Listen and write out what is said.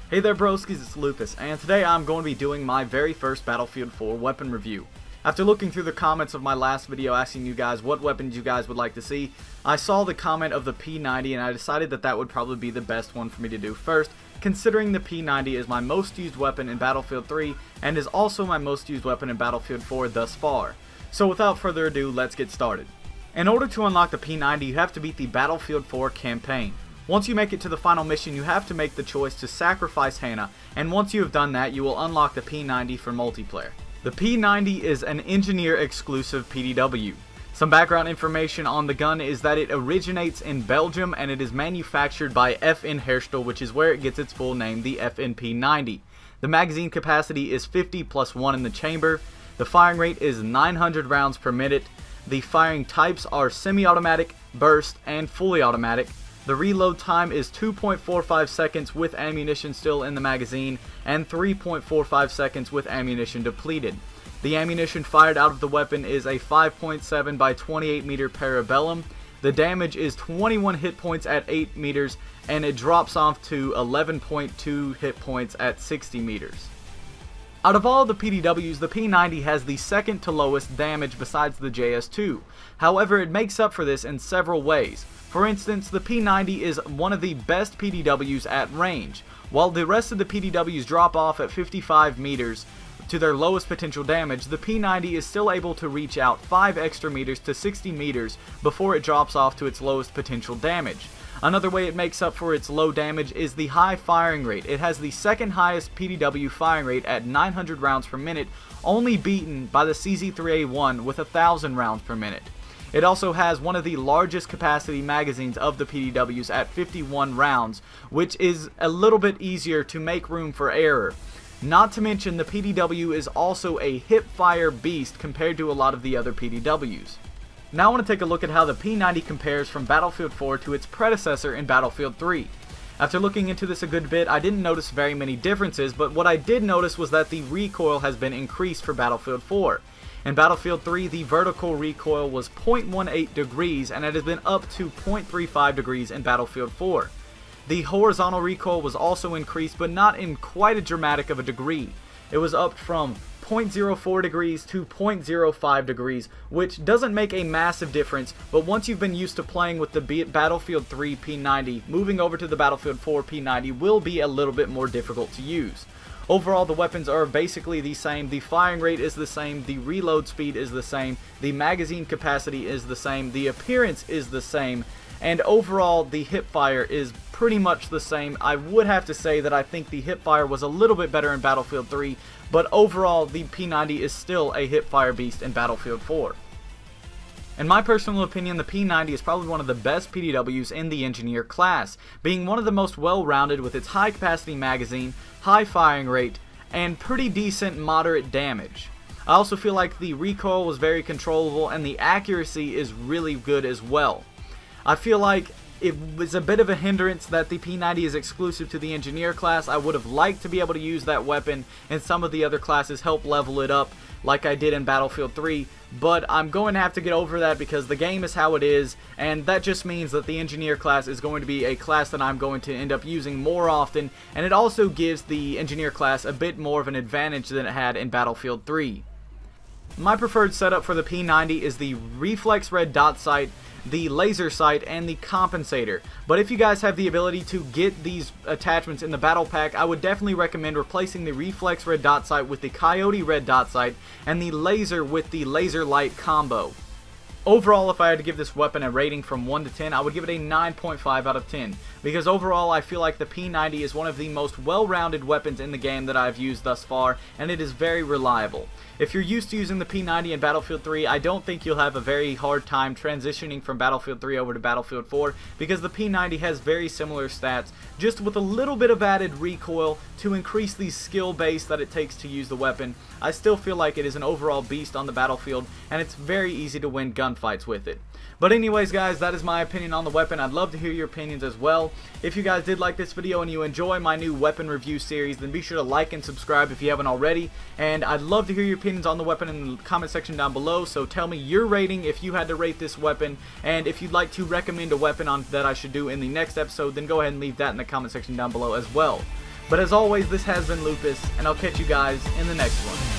Hey there broskies, it's Lupus, and today I'm going to be doing my very first Battlefield 4 weapon review. After looking through the comments of my last video asking you guys what weapons you guys would like to see, I saw the comment of the P90 and I decided that that would probably be the best one for me to do first, considering the P90 is my most used weapon in Battlefield 3 and is also my most used weapon in Battlefield 4 thus far. So without further ado, let's get started. In order to unlock the P90, you have to beat the Battlefield 4 campaign. Once you make it to the final mission, you have to make the choice to sacrifice Hannah, and once you have done that, you will unlock the P90 for multiplayer. The P90 is an engineer-exclusive PDW. Some background information on the gun is that it originates in Belgium and it is manufactured by FN Herstal, which is where it gets its full name, the FN P90. The magazine capacity is 50 plus 1 in the chamber. The firing rate is 900 rounds per minute. The firing types are semi-automatic, burst, and fully automatic. The reload time is 2.45 seconds with ammunition still in the magazine and 3.45 seconds with ammunition depleted. The ammunition fired out of the weapon is a 5.7 by 28 meter Parabellum. The damage is 21 hit points at 8 meters and it drops off to 11.2 hit points at 60 meters. Out of all the PDWs, the P90 has the second to lowest damage besides the JS2. However, it makes up for this in several ways. For instance, the P90 is one of the best PDWs at range. While the rest of the PDWs drop off at 55 meters to their lowest potential damage, the P90 is still able to reach out 5 extra meters to 60 meters before it drops off to its lowest potential damage. Another way it makes up for its low damage is the high firing rate. It has the second highest PDW firing rate at 900 rounds per minute, only beaten by the CZ3A1 with 1000 rounds per minute. It also has one of the largest capacity magazines of the PDWs at 51 rounds, which is a little bit easier to make room for error. Not to mention the PDW is also a hip-fire beast compared to a lot of the other PDWs. Now I want to take a look at how the P90 compares from Battlefield 4 to its predecessor in Battlefield 3. After looking into this a good bit, I didn't notice very many differences, but what I did notice was that the recoil has been increased for Battlefield 4. In Battlefield 3, the vertical recoil was 0.18 degrees and it has been up to 0.35 degrees in Battlefield 4. The horizontal recoil was also increased, but not in quite a dramatic of a degree. It was up from 0.04 degrees to 0.05 degrees, which doesn't make a massive difference, but once you've been used to playing with the Battlefield 3 P90, moving over to the Battlefield 4 P90 will be a little bit more difficult to use. Overall, the weapons are basically the same, the firing rate is the same, the reload speed is the same, the magazine capacity is the same, the appearance is the same, and overall the hipfire is pretty much the same. I would have to say that I think the hipfire was a little bit better in Battlefield 3, but overall the P90 is still a hipfire beast in Battlefield 4. In my personal opinion, the P90 is probably one of the best PDWs in the engineer class, being one of the most well-rounded with its high capacity magazine, high firing rate, and pretty decent moderate damage. I also feel like the recoil was very controllable and the accuracy is really good as well. I feel like it was a bit of a hindrance that the P90 is exclusive to the engineer class. I would have liked to be able to use that weapon in some of the other classes, help level it up like I did in Battlefield 3, but I'm going to have to get over that because the game is how it is, and that just means that the engineer class is going to be a class that I'm going to end up using more often, and it also gives the engineer class a bit more of an advantage than it had in Battlefield 3. My preferred setup for the P90 is the reflex red dot sight, the laser sight, and the compensator. But if you guys have the ability to get these attachments in the battle pack, I would definitely recommend replacing the reflex red dot sight with the coyote red dot sight and the laser with the laser light combo. Overall, if I had to give this weapon a rating from 1 to 10, I would give it a 9.5 out of 10, because overall I feel like the P90 is one of the most well-rounded weapons in the game that I've used thus far, and it is very reliable. If you're used to using the P90 in Battlefield 3, I don't think you'll have a very hard time transitioning from Battlefield 3 over to Battlefield 4, because the P90 has very similar stats, just with a little bit of added recoil to increase the skill base that it takes to use the weapon. I still feel like it is an overall beast on the battlefield, and it's very easy to win gunfights with it. But anyways guys, that is my opinion on the weapon. I'd love to hear your opinions as well. If you guys did like this video and you enjoy my new weapon review series, then be sure to like and subscribe if you haven't already. And I'd love to hear your opinions on the weapon in the comment section down below. So tell me your rating if you had to rate this weapon. And if you'd like to recommend a weapon that I should do in the next episode, then go ahead and leave that in the comment section down below as well. But as always, this has been Lupus, and I'll catch you guys in the next one.